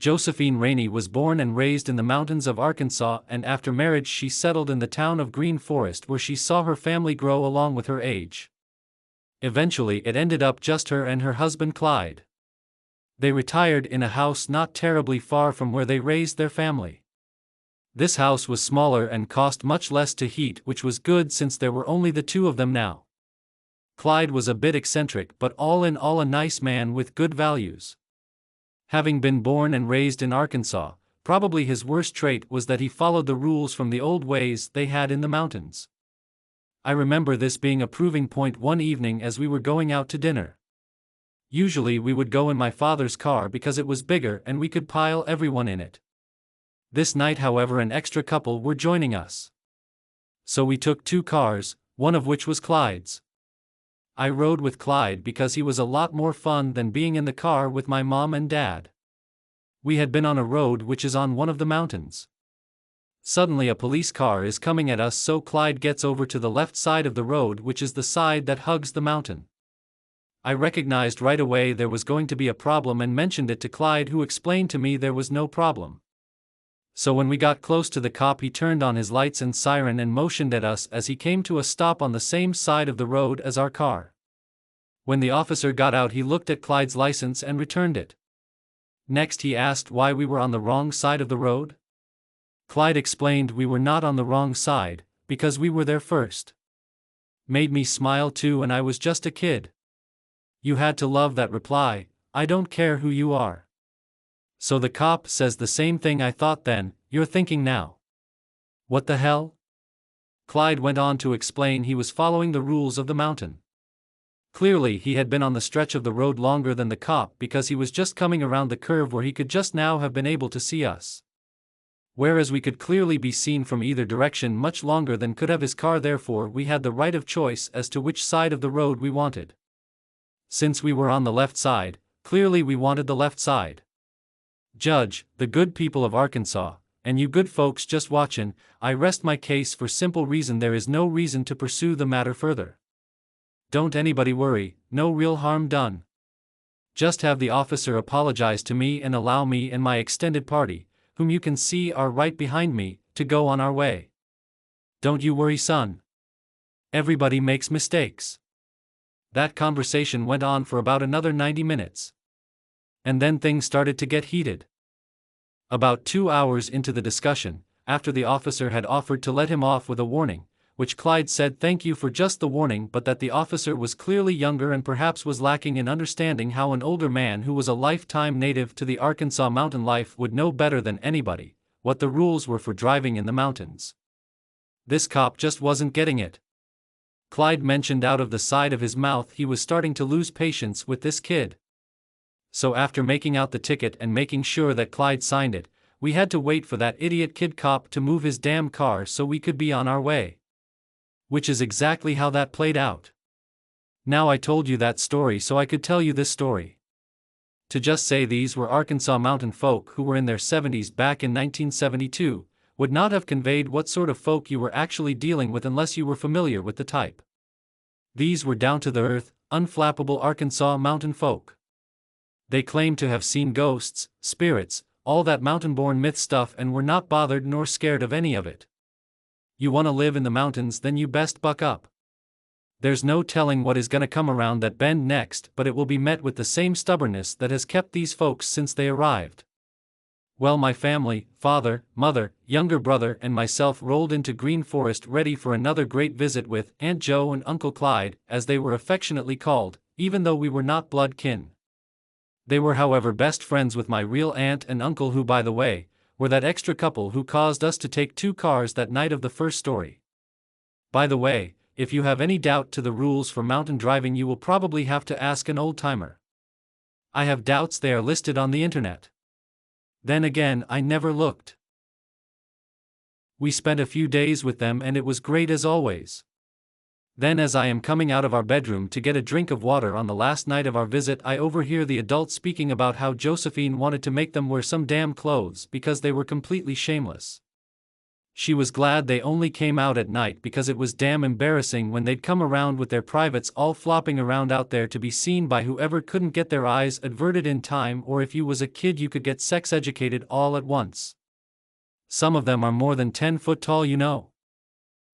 Josephine Rainey was born and raised in the mountains of Arkansas, and after marriage she settled in the town of Green Forest, where she saw her family grow along with her age. Eventually it ended up just her and her husband Clyde. They retired in a house not terribly far from where they raised their family. This house was smaller and cost much less to heat, which was good since there were only the two of them now. Clyde was a bit eccentric, but all in all a nice man with good values. Having been born and raised in Arkansas, probably his worst trait was that he followed the rules from the old ways they had in the mountains. I remember this being a proving point one evening as we were going out to dinner. Usually we would go in my father's car because it was bigger and we could pile everyone in it. This night, however, an extra couple were joining us. So we took two cars, one of which was Clyde's. I rode with Clyde because he was a lot more fun than being in the car with my mom and dad. We had been on a road which is on one of the mountains. Suddenly a police car is coming at us, so Clyde gets over to the left side of the road, which is the side that hugs the mountain. I recognized right away there was going to be a problem and mentioned it to Clyde, who explained to me there was no problem. So when we got close to the cop, he turned on his lights and siren and motioned at us as he came to a stop on the same side of the road as our car. When the officer got out, he looked at Clyde's license and returned it. Next he asked why we were on the wrong side of the road. Clyde explained we were not on the wrong side, because we were there first. Made me smile too, and I was just a kid. You had to love that reply, "I don't care who you are." So the cop says the same thing I thought then, you're thinking now. What the hell? Clyde went on to explain he was following the rules of the mountain. Clearly he had been on the stretch of the road longer than the cop, because he was just coming around the curve where he could just now have been able to see us. Whereas we could clearly be seen from either direction much longer than could have his car, therefore we had the right of choice as to which side of the road we wanted. Since we were on the left side, clearly we wanted the left side. Judge, the good people of Arkansas, and you good folks just watchin', I rest my case for simple reason there is no reason to pursue the matter further. Don't anybody worry, no real harm done. Just have the officer apologize to me and allow me and my extended party, whom you can see are right behind me, to go on our way. Don't you worry, son. Everybody makes mistakes. That conversation went on for about another 90 minutes. And then things started to get heated. About 2 hours into the discussion, after the officer had offered to let him off with a warning, which Clyde said thank you for just the warning, but that the officer was clearly younger and perhaps was lacking in understanding how an older man who was a lifetime native to the Arkansas mountain life would know better than anybody what the rules were for driving in the mountains. This cop just wasn't getting it. Clyde mentioned out of the side of his mouth he was starting to lose patience with this kid. So after making out the ticket and making sure that Clyde signed it, we had to wait for that idiot kid cop to move his damn car so we could be on our way. Which is exactly how that played out. Now I told you that story so I could tell you this story. To just say these were Arkansas mountain folk who were in their 70s back in 1972, would not have conveyed what sort of folk you were actually dealing with unless you were familiar with the type. These were down-to-the-earth, unflappable Arkansas mountain folk. They claimed to have seen ghosts, spirits, all that mountain-born myth stuff, and were not bothered nor scared of any of it. You want to live in the mountains, then you best buck up. There's no telling what is gonna come around that bend next, but it will be met with the same stubbornness that has kept these folks since they arrived. Well, my family, father, mother, younger brother and myself rolled into Green Forest ready for another great visit with Aunt Jo and Uncle Clyde, as they were affectionately called, even though we were not blood kin. They were, however, best friends with my real aunt and uncle, who, by the way, were that extra couple who caused us to take two cars that night of the first story. By the way, if you have any doubt to the rules for mountain driving, you will probably have to ask an old-timer. I have doubts they are listed on the internet. Then again, I never looked. We spent a few days with them and it was great as always. Then, as I am coming out of our bedroom to get a drink of water on the last night of our visit, I overhear the adults speaking about how Josephine wanted to make them wear some damn clothes because they were completely shameless. She was glad they only came out at night because it was damn embarrassing when they'd come around with their privates all flopping around out there to be seen by whoever couldn't get their eyes averted in time, or if you was a kid you could get sex educated all at once. Some of them are more than 10 foot tall, you know.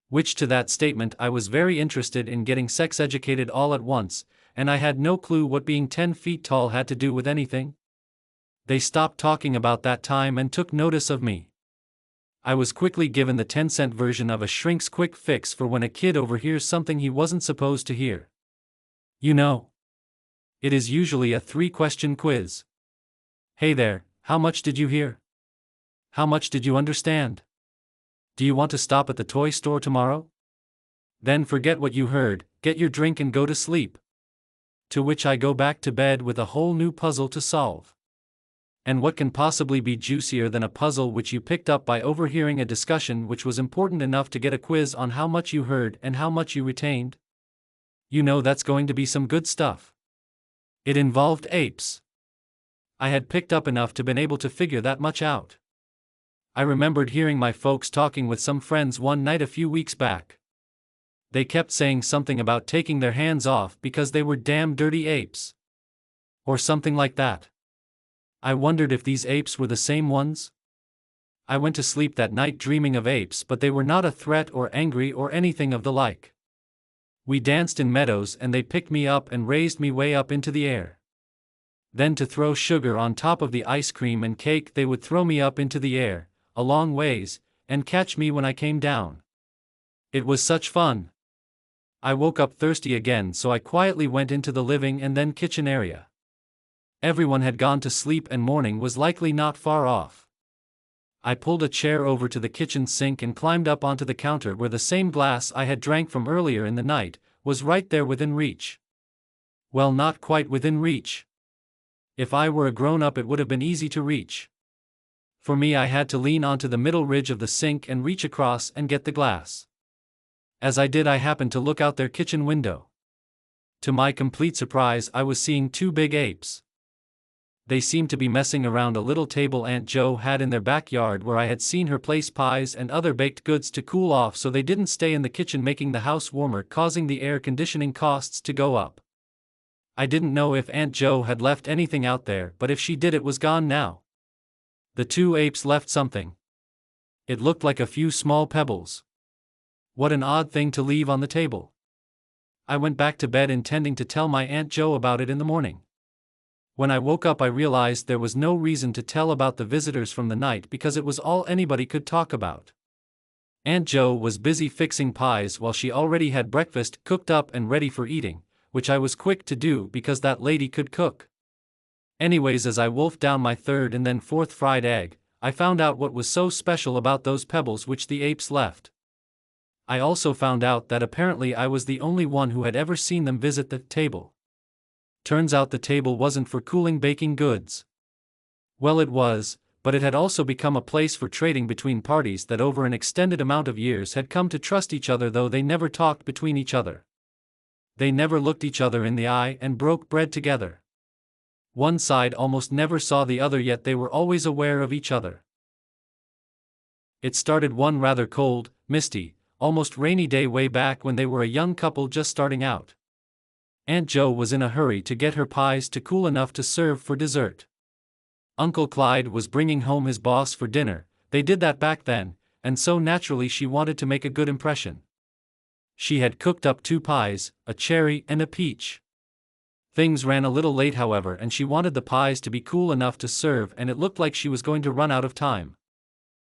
Which to that statement I was very interested in getting sex educated all at once, and I had no clue what being 10 feet tall had to do with anything. They stopped talking about that time and took notice of me. I was quickly given the 10-cent version of a shrink's quick fix for when a kid overhears something he wasn't supposed to hear. You know, it is usually a 3-question quiz. Hey there, how much did you hear? How much did you understand? Do you want to stop at the toy store tomorrow? Then forget what you heard, get your drink and go to sleep. To which I go back to bed with a whole new puzzle to solve. And what can possibly be juicier than a puzzle which you picked up by overhearing a discussion which was important enough to get a quiz on how much you heard and how much you retained? You know that's going to be some good stuff. It involved apes. I had picked up enough to been able to figure that much out. I remembered hearing my folks talking with some friends one night a few weeks back. They kept saying something about taking their hands off because they were damn dirty apes. Or something like that. I wondered if these apes were the same ones. I went to sleep that night dreaming of apes, but they were not a threat or angry or anything of the like. We danced in meadows and they picked me up and raised me way up into the air. Then to throw sugar on top of the ice cream and cake they would throw me up into the air, a long ways, and catch me when I came down. It was such fun. I woke up thirsty again, so I quietly went into the living and then kitchen area. Everyone had gone to sleep and morning was likely not far off. I pulled a chair over to the kitchen sink and climbed up onto the counter where the same glass I had drank from earlier in the night was right there within reach. Well, not quite within reach. If I were a grown-up it would have been easy to reach. For me, I had to lean onto the middle ridge of the sink and reach across and get the glass. As I did, I happened to look out their kitchen window. To my complete surprise, I was seeing 2 big apes. They seemed to be messing around a little table Aunt Jo had in their backyard where I had seen her place pies and other baked goods to cool off so they didn't stay in the kitchen making the house warmer, causing the air conditioning costs to go up. I didn't know if Aunt Jo had left anything out there, but if she did it was gone now. The 2 apes left something. It looked like a few small pebbles. What an odd thing to leave on the table. I went back to bed intending to tell my Aunt Jo about it in the morning. When I woke up I realized there was no reason to tell about the visitors from the night because it was all anybody could talk about. Aunt Jo was busy fixing pies while she already had breakfast cooked up and ready for eating, which I was quick to do because that lady could cook. Anyways, as I wolfed down my 3rd and then 4th fried egg, I found out what was so special about those pebbles which the apes left. I also found out that apparently I was the only one who had ever seen them visit the table. Turns out the table wasn't for cooling baking goods. Well, it was, but it had also become a place for trading between parties that over an extended amount of years had come to trust each other, though they never talked between each other. They never looked each other in the eye and broke bread together. One side almost never saw the other, yet they were always aware of each other. It started one rather cold, misty, almost rainy day way back when they were a young couple just starting out. Aunt Jo was in a hurry to get her pies to cool enough to serve for dessert. Uncle Clyde was bringing home his boss for dinner, they did that back then, and so naturally she wanted to make a good impression. She had cooked up 2 pies, a cherry and a peach. Things ran a little late, however, and she wanted the pies to be cool enough to serve, and it looked like she was going to run out of time.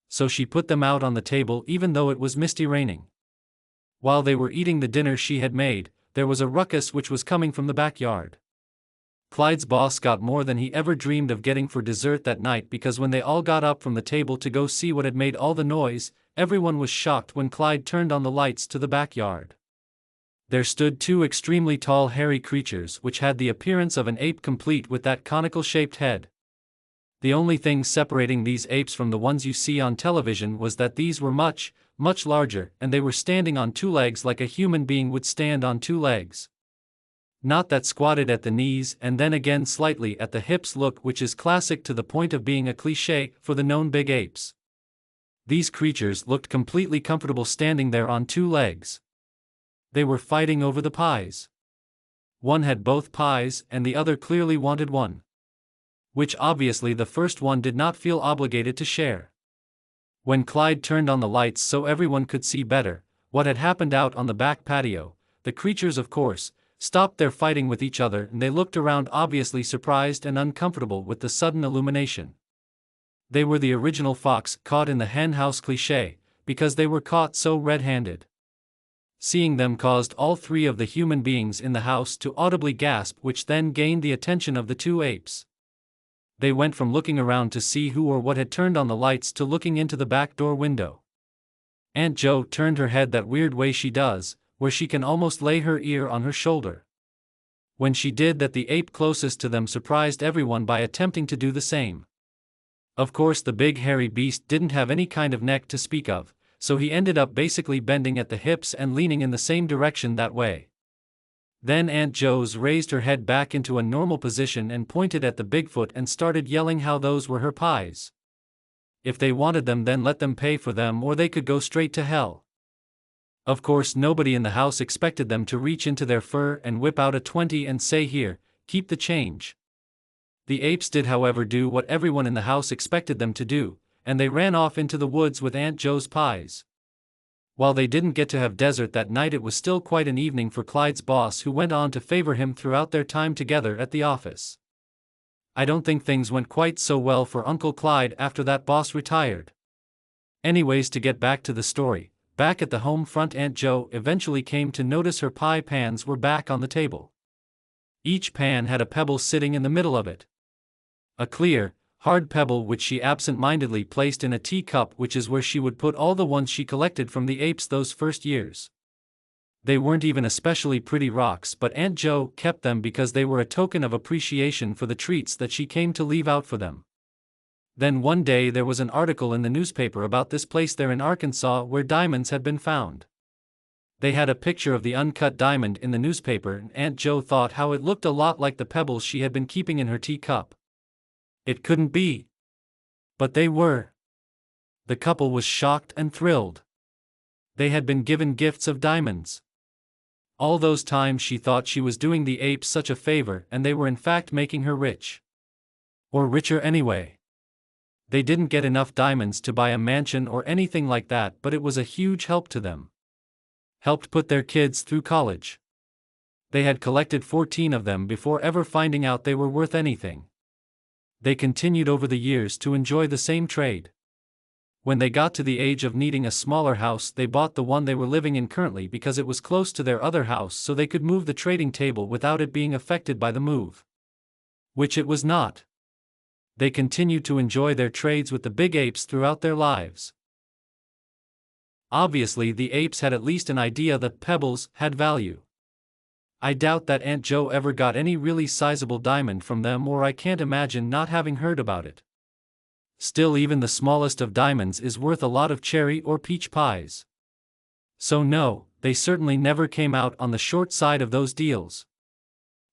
So she put them out on the table even though it was misty raining. While they were eating the dinner she had made, there was a ruckus which was coming from the backyard. Clyde's boss got more than he ever dreamed of getting for dessert that night, because when they all got up from the table to go see what had made all the noise, everyone was shocked when Clyde turned on the lights to the backyard. There stood 2 extremely tall hairy creatures which had the appearance of an ape, complete with that conical-shaped head. The only thing separating these apes from the ones you see on television was that these were much, much larger, and they were standing on 2 legs like a human being would stand on 2 legs. Not that squatted at the knees and then again slightly at the hips look which is classic to the point of being a cliché for the known big apes. These creatures looked completely comfortable standing there on two legs. They were fighting over the pies. One had both pies and the other clearly wanted one, which obviously the first one did not feel obligated to share. When Clyde turned on the lights so everyone could see better what had happened out on the back patio, the creatures, of course, stopped their fighting with each other and they looked around obviously surprised and uncomfortable with the sudden illumination. They were the original fox caught in the hen house cliché, because they were caught so red-handed. Seeing them caused all three of the human beings in the house to audibly gasp, which then gained the attention of the two apes. They went from looking around to see who or what had turned on the lights to looking into the back door window. Aunt Jo turned her head that weird way she does, where she can almost lay her ear on her shoulder. When she did that, the ape closest to them surprised everyone by attempting to do the same. Of course, the big hairy beast didn't have any kind of neck to speak of, so he ended up basically bending at the hips and leaning in the same direction that way. Then Aunt Jo's raised her head back into a normal position and pointed at the Bigfoot and started yelling how those were her pies. If they wanted them, then let them pay for them, or they could go straight to hell. Of course, nobody in the house expected them to reach into their fur and whip out a 20 and say, "Here, keep the change." The apes did, however, do what everyone in the house expected them to do, and they ran off into the woods with Aunt Jo's pies. While they didn't get to have dessert that night, it was still quite an evening for Clyde's boss, who went on to favor him throughout their time together at the office. I don't think things went quite so well for Uncle Clyde after that boss retired. Anyways, to get back to the story, back at the home front, Aunt Jo eventually came to notice her pie pans were back on the table. Each pan had a pebble sitting in the middle of it. A clear, hard pebble which she absent-mindedly placed in a teacup, which is where she would put all the ones she collected from the apes those first years. They weren't even especially pretty rocks, but Aunt Jo kept them because they were a token of appreciation for the treats that she came to leave out for them. Then one day there was an article in the newspaper about this place there in Arkansas where diamonds had been found. They had a picture of the uncut diamond in the newspaper, and Aunt Jo thought how it looked a lot like the pebbles she had been keeping in her teacup. It couldn't be. But they were. The couple was shocked and thrilled. They had been given gifts of diamonds. All those times she thought she was doing the apes such a favor, and they were in fact making her rich. Or richer anyway. They didn't get enough diamonds to buy a mansion or anything like that, but it was a huge help to them. Helped put their kids through college. They had collected 14 of them before ever finding out they were worth anything. They continued over the years to enjoy the same trade. When they got to the age of needing a smaller house, they bought the one they were living in currently because it was close to their other house, so they could move the trading table without it being affected by the move. Which it was not. They continued to enjoy their trades with the big apes throughout their lives. Obviously, the apes had at least an idea that pebbles had value. I doubt that Aunt Jo ever got any really sizable diamond from them, or I can't imagine not having heard about it. Still, even the smallest of diamonds is worth a lot of cherry or peach pies. So no, they certainly never came out on the short side of those deals.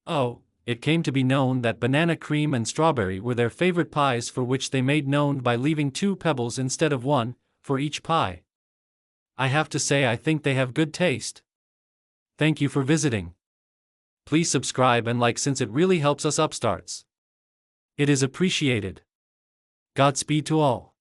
Oh, it came to be known that banana cream and strawberry were their favorite pies, for which they made known by leaving 2 pebbles instead of 1, for each pie. I have to say, I think they have good taste. Thank you for visiting. Please subscribe and like, since it really helps us upstarts. It is appreciated. Godspeed to all.